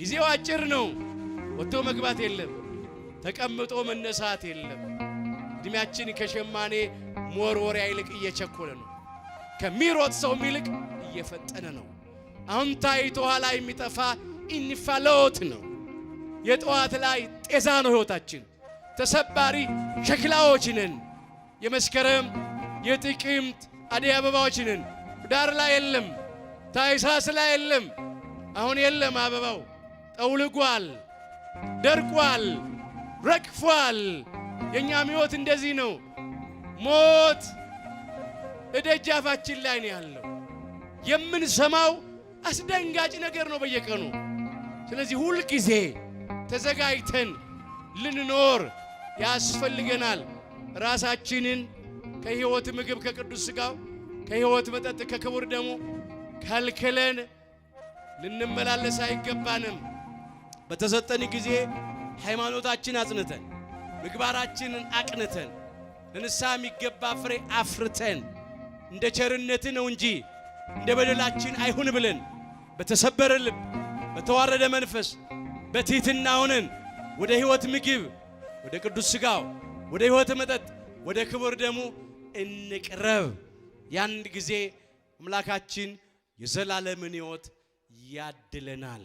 ጊዜው አጭር ነው። ወጥቶ መግባት የለም፣ ተቀምጦ መነሳት የለም። እድሜያችን ከሸማኔ መወርወሪያ ይልቅ እየቸኮለ ነው። ከሚሮጥ ሰው ይልቅ እየፈጠነ ነው። አሁን ታይቶ ኋላ የሚጠፋ እንፋሎት ነው። የጠዋት ላይ ጤዛ ነው ሕይወታችን። ተሰባሪ ሸክላዎች ነን። የመስከረም የጥቅምት አደይ አበባዎች ነን። ዳር ላይ የለም፣ ታይሳስ ላይ የለም። አሁን የለም አበባው ጠውልጓል፣ ደርቋል፣ ረግፏል። የኛም ሕይወት እንደዚህ ነው። ሞት እደጃፋችን ላይ ነው ያለው። የምንሰማው አስደንጋጭ ነገር ነው በየቀኑ። ስለዚህ ሁል ጊዜ ተዘጋጅተን ልንኖር ያስፈልገናል። ራሳችንን ከሕይወት ምግብ ከቅዱስ ሥጋው ከሕይወት መጠጥ ከክቡር ደሙ ከልክለን ልንመላለስ አይገባንም። በተሰጠን ጊዜ ሃይማኖታችን አጽንተን ምግባራችንን አቅንተን ለንስሐ የሚገባ ፍሬ አፍርተን እንደ ቸርነት ነው እንጂ እንደ በደላችን አይሁን ብለን በተሰበረ ልብ በተዋረደ መንፈስ በትሕትና ሆነን ወደ ሕይወት ምግብ ወደ ቅዱስ ሥጋው ወደ ሕይወት መጠጥ ወደ ክቡር ደሙ እንቅረብ። ያን ጊዜ አምላካችን የዘላለምን ሕይወት ያድለናል።